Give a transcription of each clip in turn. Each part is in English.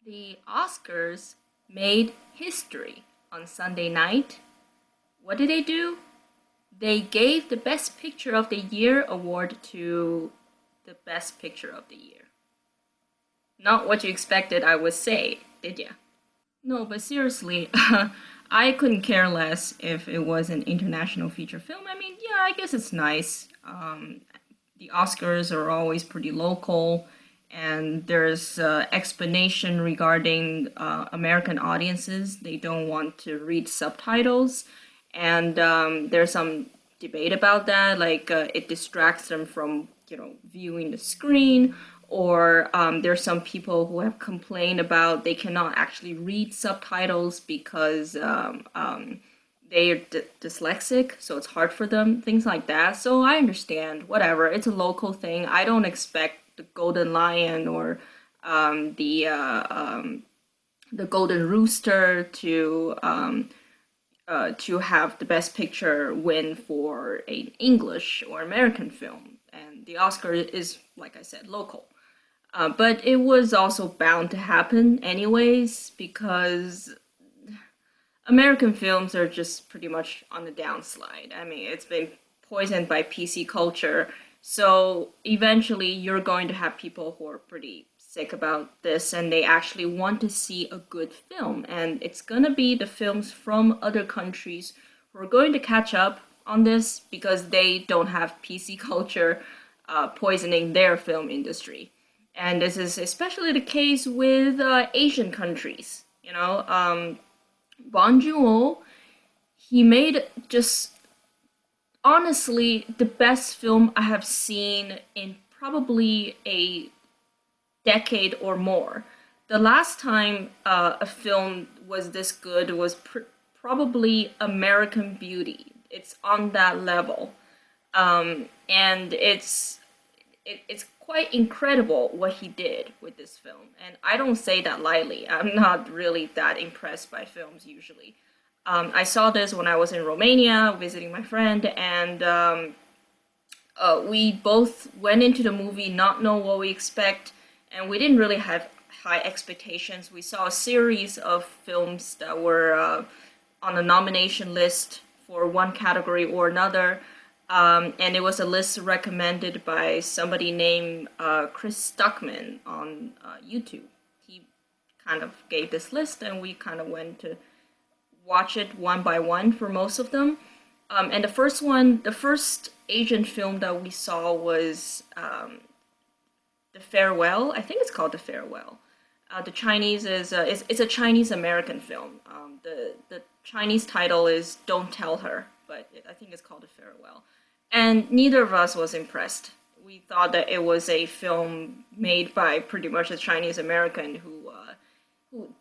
The Oscars made history on Sunday night. What did they do? They gave the Best Picture of the Year award to the Best Picture of the Year. Not what you expected I would say, did ya? No, but seriously, I couldn't care less if it was an international feature film. I mean, yeah, I guess it's nice. The Oscars are always pretty local, and there's explanation regarding American audiences. They don't want to read subtitles, and there's some debate about that. Like it distracts them from viewing the screen, or there's some people who have complained about they cannot actually read subtitles because they're dyslexic, so it's hard for them, things like that. So I understand, whatever. It's a local thing. I don't expect the Golden Lion or um, the uh, um, the Golden Rooster to have the Best Picture win for an English or American film. And the Oscar is, like I said, local. But it was also bound to happen anyways because American films are just pretty much on the downslide. I mean, it's been poisoned by PC culture. So eventually, you're going to have people who are pretty sick about this and they actually want to see a good film. And it's going to be the films from other countries who are going to catch up on this because they don't have PC culture poisoning their film industry. And this is especially the case with Asian countries. Bong Joon-ho, he made just honestly the best film I have seen in probably a decade or more. The last time a film was this good was probably American Beauty. It's on that level, and it's quite incredible what he did with this film. And I don't say that lightly. I'm not really that impressed by films usually. I saw this when I was in Romania visiting my friend, and we both went into the movie not know what we expect, and we didn't really have high expectations. We saw a series of films that were on the nomination list for one category or another, and it was a list recommended by somebody named Chris Stuckman on YouTube. He kind of gave this list, and we kind of went to watch it one by one for most of them. And the first Asian film that we saw was The Farewell. I think it's called The Farewell. The Chinese it's a Chinese American film. The Chinese title is Don't Tell Her, but I think it's called The Farewell. And neither of us was impressed. We thought that it was a film made by pretty much a Chinese American who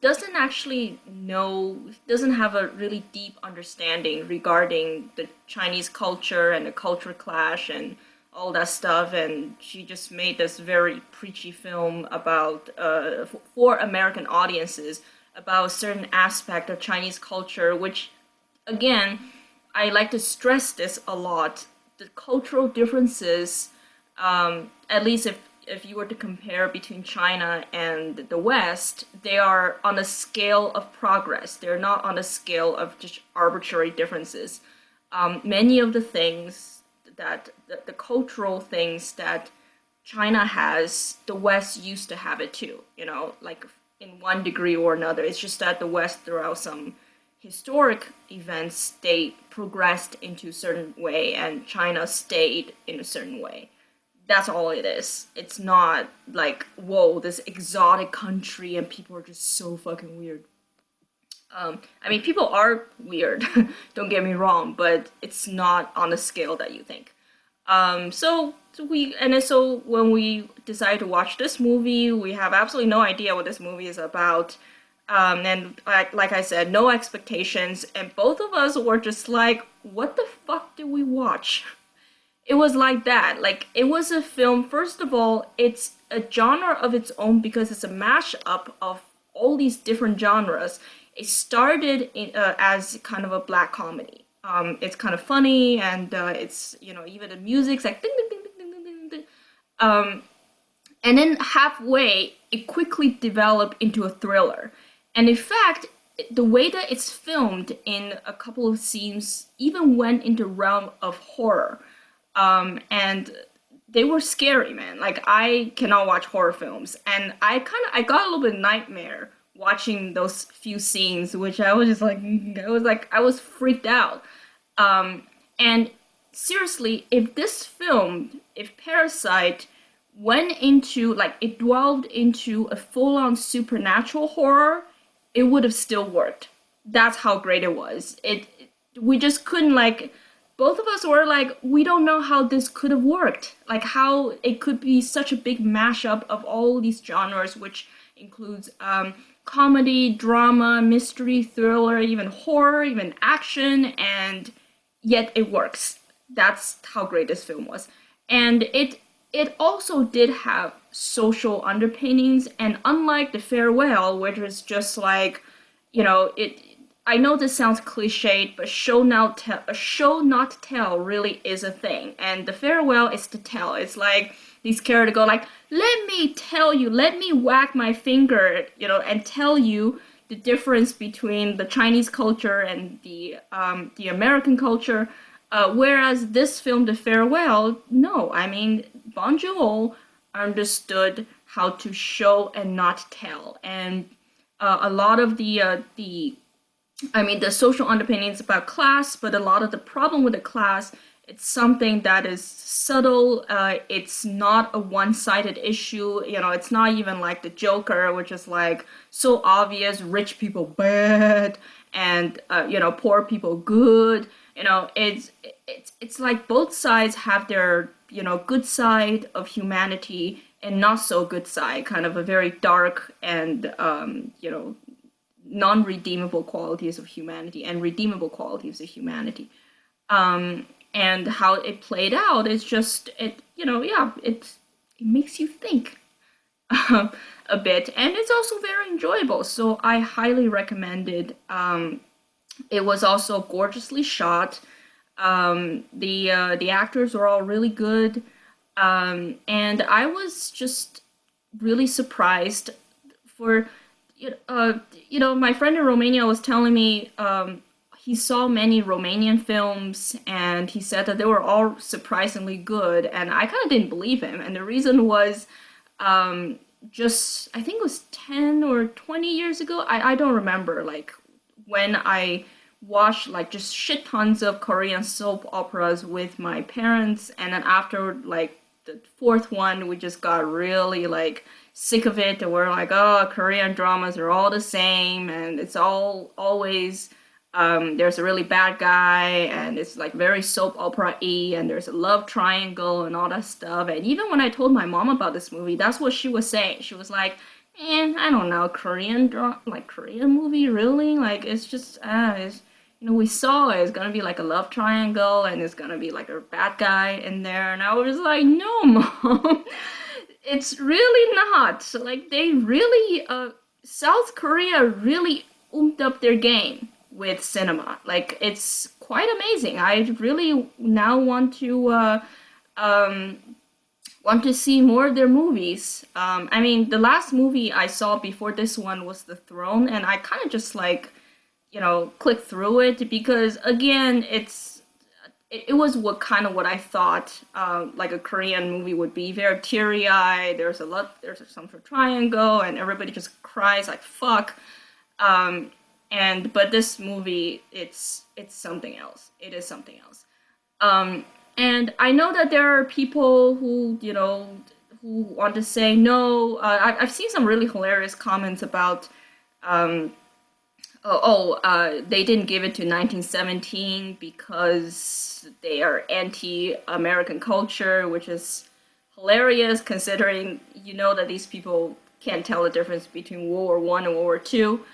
doesn't actually know, doesn't have a really deep understanding regarding the Chinese culture and the culture clash and all that stuff. And she just made this very preachy film about, for American audiences, about a certain aspect of Chinese culture, which, again, I like to stress this a lot. The cultural differences, at least if you were to compare between China and the West, they are on a scale of progress. They're not on a scale of just arbitrary differences. Many of the things the cultural things that China has, the West used to have it too, like in one degree or another. It's just that the West, throughout some historic events, they progressed into a certain way and China stayed in a certain way. That's all it is. It's not like, whoa, this exotic country and people are just so fucking weird. I mean, people are weird, don't get me wrong, but it's not on the scale that you think. So when we decided to watch this movie, we have absolutely no idea what this movie is about. And like I said, no expectations, and both of us were just like, what the fuck did we watch? It was like that. Like, it was a film, first of all, it's a genre of its own because it's a mashup of all these different genres. It started as kind of a black comedy. It's kind of funny, and it's, even the music's like ding, ding, ding, ding, ding, ding, ding. And then halfway, it quickly developed into a thriller. And in fact, the way that it's filmed in a couple of scenes even went into realm of horror. And they were scary, man. Like I cannot watch horror films, and I got a little bit nightmare watching those few scenes, which I was just like I was freaked out. And seriously, if Parasite went into like it dwelled into a full-on supernatural horror, it would have still worked. That's how great it was. We just couldn't like both of us were like we don't know how this could have worked. Like how it could be such a big mashup of all these genres, which includes comedy, drama, mystery, thriller, even horror, even action, and yet it works. That's how great this film was. And it also did have social underpinnings, and unlike The Farewell, which is just like, it I know this sounds cliched, but show not tell really is a thing. And The Farewell is to tell. It's like these characters go like, let me tell you, let me whack my finger, and tell you the difference between the Chinese culture and the American culture. Whereas this film, The Farewell, no, I mean Bon Joon understood how to show and not tell, and a lot of the social underpinnings about class, but a lot of the problem with the class, it's something that is subtle. It's not a one-sided issue. It's not even like the Joker, which is like so obvious, rich people bad, and poor people good. It's like both sides have their good side of humanity and not so good side, kind of a very dark and non-redeemable qualities of humanity and redeemable qualities of humanity. And how it played out is just it makes you think a bit, and it's also very enjoyable. So I highly recommend it. It was also gorgeously shot. The actors were all really good, and I was just really surprised for my friend in Romania was telling me he saw many Romanian films and he said that they were all surprisingly good, and I kind of didn't believe him. And the reason was just I think it was 10 or 20 years ago. I don't remember like when I watched like just shit tons of Korean soap operas with my parents, and then after like the fourth one we just got really like sick of it, and we're like, oh, Korean dramas are all the same, and it's all always there's a really bad guy, and it's like very soap opera-y, and there's a love triangle and all that stuff. And even when I told my mom about this movie, that's what she was saying. She was like, I don't know, Korean movie, really? Like, it's just, we saw it's gonna be like a love triangle, and it's gonna be like a bad guy in there, and I was like, no, mom, it's really not. Like, they really, South Korea really oomped up their game with cinema. Like, it's quite amazing. I really now want to see more of their movies. The last movie I saw before this one was The Throne, and I kind of just like, clicked through it because again, it was what I thought like a Korean movie would be. Very teary-eyed. There's some sort of triangle, and everybody just cries like fuck. But this movie, it's something else. It is something else. And I know that there are people who who want to say no. I've seen some really hilarious comments about they didn't give it to 1917 because they are anti-American culture, which is hilarious considering that these people can't tell the difference between World War One and World War Two.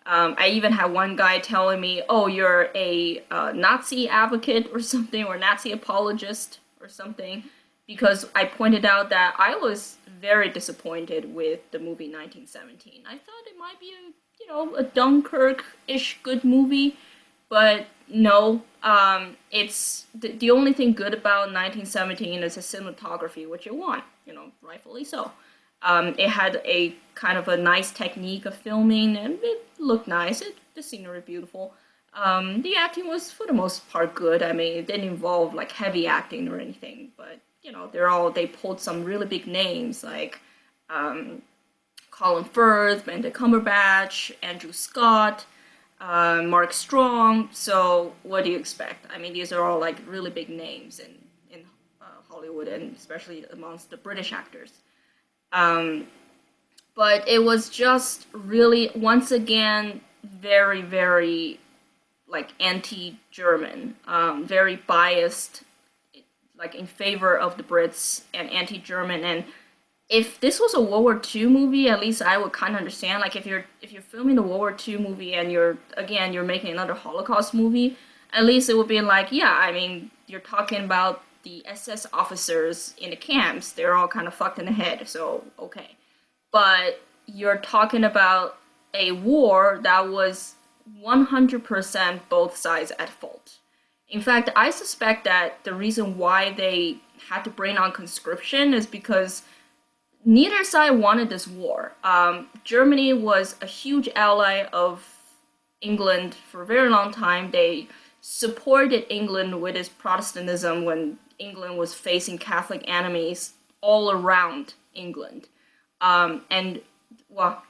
I even had one guy telling me, "Oh, you're a Nazi advocate or something, or Nazi apologist or something," because I pointed out that I was very disappointed with the movie 1917. I thought it might be a Dunkirk-ish good movie, but no. It's the only thing good about 1917 is the cinematography, which it won, rightfully so. It had a kind of a nice technique of filming, and it looked nice. The scenery beautiful. The acting was for the most part good. I mean, it didn't involve like heavy acting or anything, but they pulled some really big names like um, Colin Firth, Benedict Cumberbatch, Andrew Scott, Mark Strong. So what do you expect? I mean, these are all like really big names in Hollywood, and especially amongst the British actors. Um, but it was just really once again very very like anti-German, very biased, like in favor of the Brits and anti-German. And if this was a World War II movie, at least I would kind of understand. Like if you're filming the World War II movie and you're making another Holocaust movie, at least it would be like, yeah, I mean, you're talking about the SS officers in the camps. They're all kind of fucked in the head, so okay. But you're talking about a war that was 100% both sides at fault. In fact, I suspect that the reason why they had to bring on conscription is because neither side wanted this war. Germany was a huge ally of England for a very long time. They supported England with its Protestantism when England was facing Catholic enemies all around England. And well,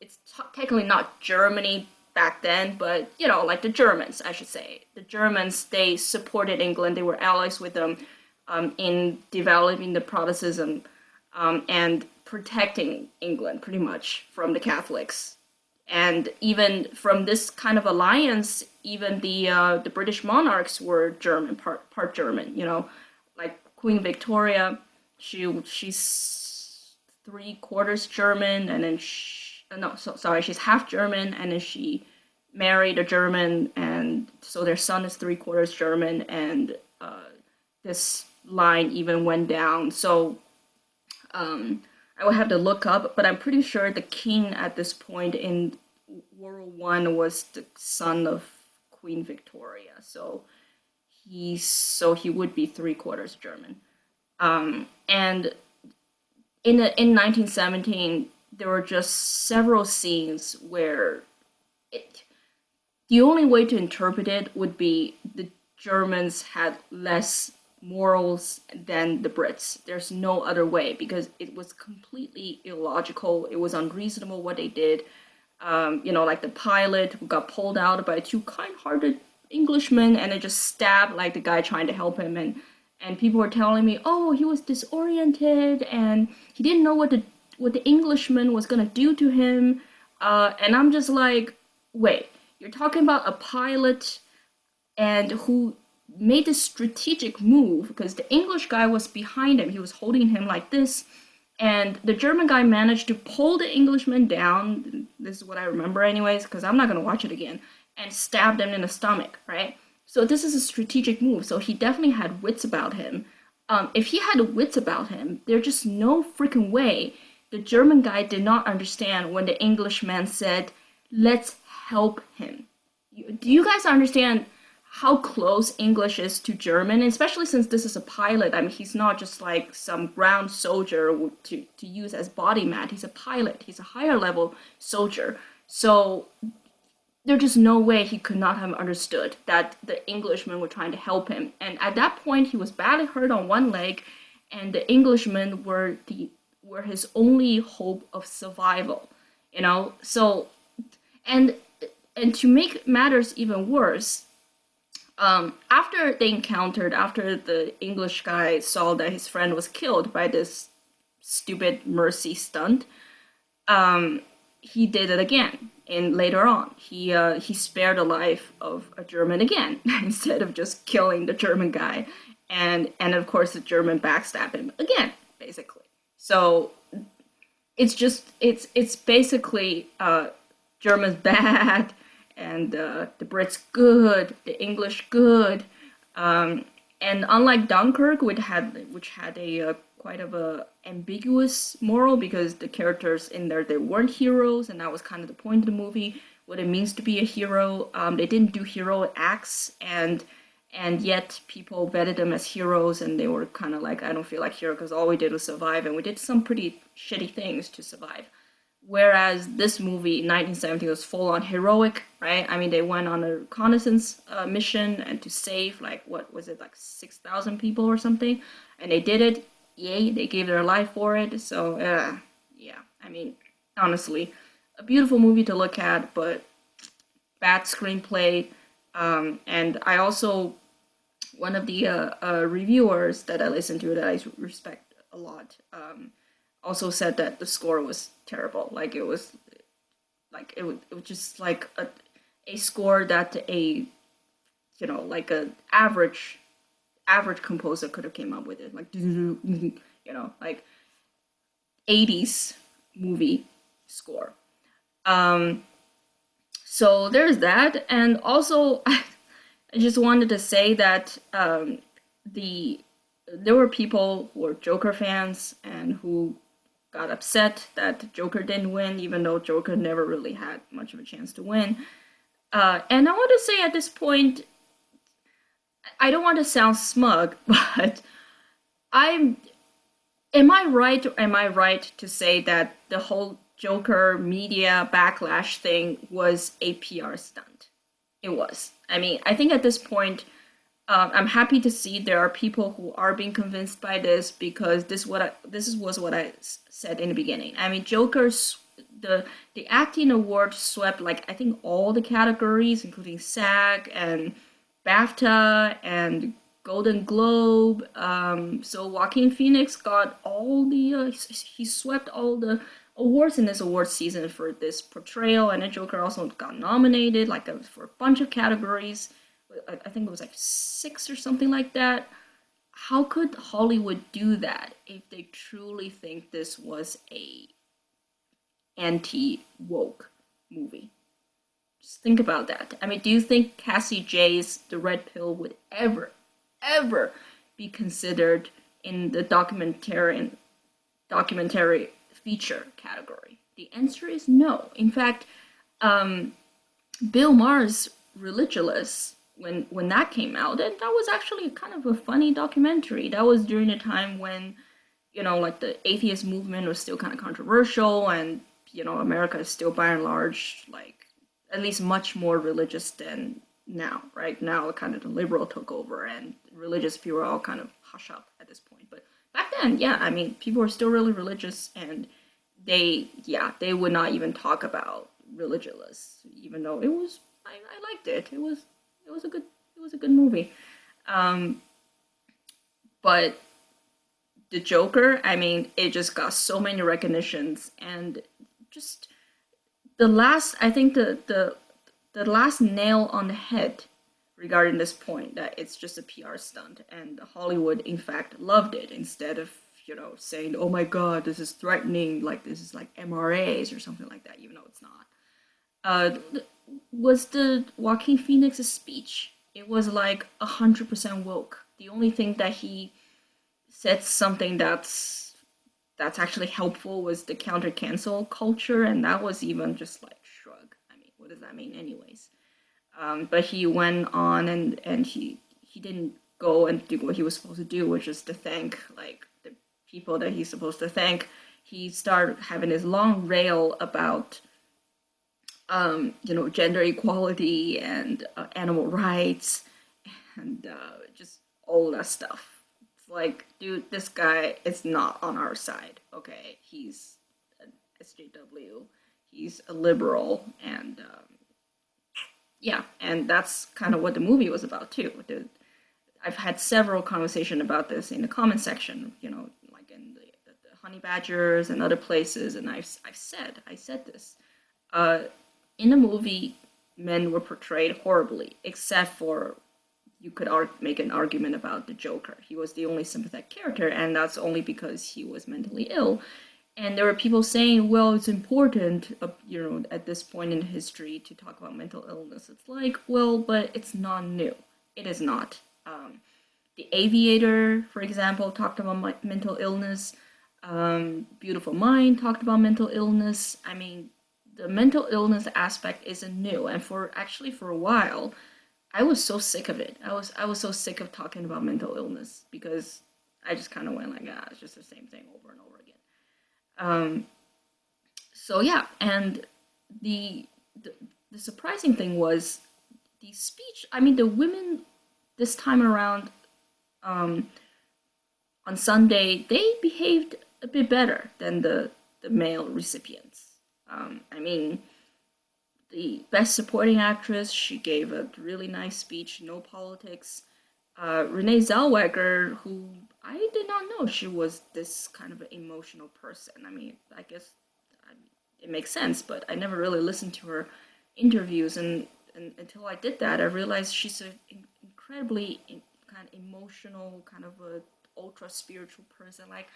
it's technically not Germany back then, but like the Germans, I should say. The Germans, they supported England. They were allies with them in developing the Protestantism and protecting England pretty much from the Catholics. And even from this kind of alliance, even the British monarchs were German, part German. Like Queen Victoria, she's 3/4 German, and then no, sorry, she's half German, and then she married a German, and so their son is 3/4 German, and this line even went down. So I would have to look up, but I'm pretty sure the king at this point in World War I was the son of Queen Victoria. So he would be 3/4 German. And in 1917, there were just several scenes where the only way to interpret it would be the Germans had less morals than the Brits. There's no other way because it was completely illogical. It was unreasonable what they did. Like the pilot who got pulled out by two kind-hearted Englishmen, and they just stabbed like the guy trying to help him, and people were telling me, oh, he was disoriented and he didn't know what the Englishman was gonna do to him. And I'm just like, wait, you're talking about a pilot and who made this strategic move because the English guy was behind him. He was holding him like this, and the German guy managed to pull the Englishman down. This is what I remember, anyways, because I'm not gonna watch it again, and stabbed him in the stomach, right? So this is a strategic move. So he definitely had wits about him. If he had wits about him, there's just no freaking way the German guy did not understand when the Englishman said, "Let's help him." Do you guys understand how close English is to German, especially since this is a pilot? I mean, he's not just like some ground soldier to use as body mat. He's a pilot. He's a higher level soldier. So there's just no way he could not have understood that the Englishmen were trying to help him. And at that point, he was badly hurt on one leg, and the Englishmen were his only hope of survival. So and to make matters even worse, after the English guy saw that his friend was killed by this stupid mercy stunt, he did it again. And later on, he spared the life of a German again instead of just killing the German guy, and of course the German backstabbed him again, basically. So it's basically Germans bad, and the Brits good, the English good, and unlike Dunkirk, which had a quite of a ambiguous moral because the characters in there, they weren't heroes, and that was kind of the point of the movie, what it means to be a hero. They didn't do hero acts, and and yet people vetted them as heroes, and they were kind of like, I don't feel like hero because all we did was survive, and we did some pretty shitty things to survive. Whereas this movie, 1970, was full on heroic, right? I mean, they went on a reconnaissance mission and to save, like, what was it, like 6,000 people or something? And they did it. Yay, they gave their life for it. So, yeah, I mean, honestly, a beautiful movie to look at, but bad screenplay. And I also, one of the reviewers that I listened to that I respect a lot, also said that the score was terrible. Like it was just like a score that a like a average composer could have came up with it. Like like 80s movie score. Um, so there's that, and also I just wanted to say that the there were people who were Joker fans and who got upset that Joker didn't win, even though Joker never really had much of a chance to win. And I want to say at this point, I don't want to sound smug, but I'm. Am I right or am I right to say that the whole Joker media backlash thing was a PR stunt? It was. I mean, I think at this point, I'm happy to see there are people who are being convinced by this because this was what I said in the beginning. I mean, Joker's the acting award swept like I think all the categories, including SAG and BAFTA and Golden Globe. So Joaquin Phoenix got all the he swept all the awards in this award season for this portrayal, and the Joker also got nominated like for a bunch of categories. I think it was like six or something like that. How could Hollywood do that if they truly think this was a anti woke movie? Just think about that. I mean, do you think Cassie J's The Red Pill would ever be considered in the documentary feature category? The answer is no. In fact, Bill Maher's Religulous, when that came out, that was actually kind of a funny documentary. That was during a time when, like the atheist movement was still kind of controversial, and America is still by and large like at least much more religious than now. Right now, kind of the liberal took over, and religious people are all kind of hush up at this point. But back then, yeah, I mean, people were still really religious, and they would not even talk about Religulous, even though I liked it. It was a good movie. Um, but the Joker, I mean, it just got so many recognitions, and just I think the last nail on the head regarding this point that it's just a PR stunt, and Hollywood in fact loved it instead of saying, oh my god, this is threatening, like this is like MRAs or something like that, even though it's not. Was the Joaquin Phoenix's speech. It was like 100% woke. The only thing that he said something that's actually helpful was the counter cancel culture, and that was even just like shrug. I mean, what does that mean, anyways? But he went on and he didn't go and do what he was supposed to do, which is to thank like the people that he's supposed to thank. He started having his long rail about gender equality and animal rights and just all that stuff. It's like, dude, this guy is not on our side. Okay, he's an SJW. He's a liberal, and yeah, and that's kind of what the movie was about too. I've had several conversations about this in the comment section. Like in the Honey Badgers and other places, and I said this. In the movie, men were portrayed horribly, except for you could make an argument about the Joker. He was the only sympathetic character, and that's only because he was mentally ill. And there were people saying, well, it's important, at this point in history to talk about mental illness. It's like, well, but it's not new. It is not. The Aviator, for example, talked about mental illness. Beautiful Mind talked about mental illness. I mean, the mental illness aspect isn't new, and for a while, I was so sick of it. I was so sick of talking about mental illness because I just kind of went like, ah, it's just the same thing over and over again. Um, so yeah, and the, the the surprising thing was the speech. I mean, the women this time around um, on Sunday they behaved a bit better than the male recipients. I mean, the best supporting actress, she gave a really nice speech, no politics. Renee Zellweger, who I did not know she was this kind of an emotional person. I mean, I guess it makes sense, but I never really listened to her interviews, and until I did that, I realized she's an incredibly kind of emotional, kind of a ultra spiritual person. Like,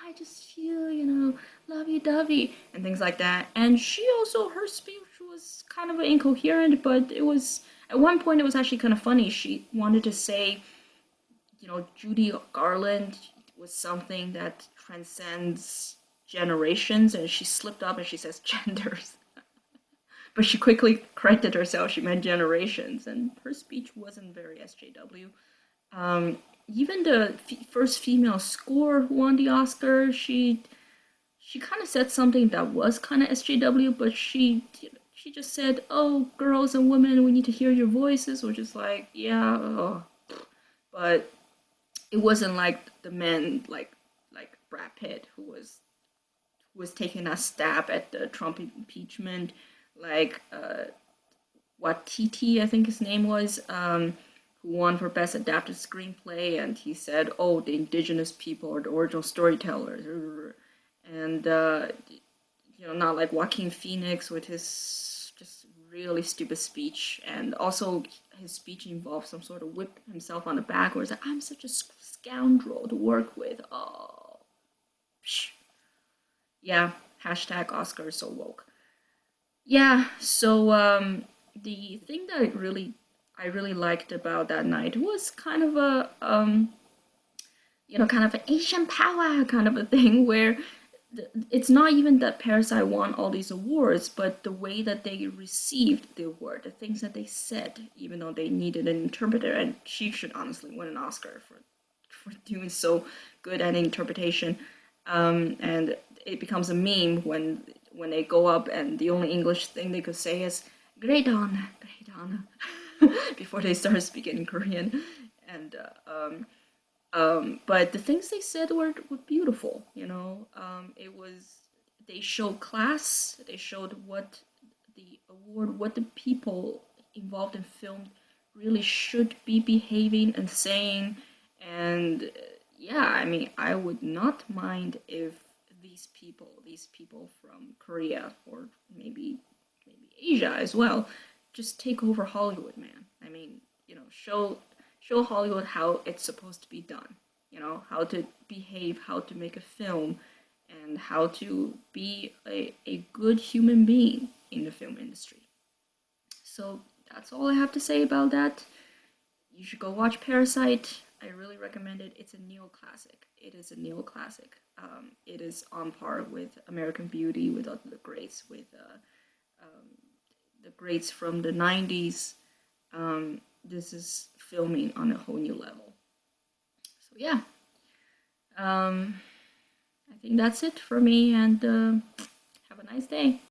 I just feel, lovey dovey and things like that. And she also, her speech was kind of incoherent, but it was, at one point, it was actually kind of funny. She wanted to say, Judy Garland was something that transcends generations, and she slipped up and she says genders. But she quickly corrected herself. She meant generations, and her speech wasn't very SJW. Um, Even the first female score who won the Oscar, she kind of said something that was kind of SJW, but she just said, "Oh, girls and women, we need to hear your voices," which is like, yeah, but it wasn't like the men like Brad Pitt who was taking a stab at the Trump impeachment, like Watiti, I think his name was, who won for Best Adapted Screenplay, and he said, "Oh, the indigenous people are the original storytellers," and not like Joaquin Phoenix with his just really stupid speech, and also his speech involved some sort of whip himself on the back, where it's like, "I'm such a scoundrel to work with." Oh, psh. Yeah. Hashtag Oscar so woke. Yeah. So the thing that I really liked about that night was kind of a kind of an Asian power kind of a thing where it's not even that Parasite won all these awards, but the way that they received the award, the things that they said, even though they needed an interpreter, and she should honestly win an Oscar for doing so good at interpretation. And it becomes a meme when they go up and the only English thing they could say is "Great on, great on," before they start speaking Korean, and but the things they said were beautiful. It was they showed class. They showed what the award, what the people involved in film really should be behaving and saying. And yeah, I mean, I would not mind if these people from Korea or maybe Asia as well, just take over Hollywood, man. I mean, show Hollywood how it's supposed to be done. How to behave, how to make a film, and how to be a good human being in the film industry. So that's all I have to say about that. You should go watch Parasite. I really recommend it. It's a neo-classic. It is a neo-classic. It is on par with American Beauty, with all the greats, with the greats from the 90s. This is filming on a whole new level. So yeah, um, I think that's it for me, and have a nice day.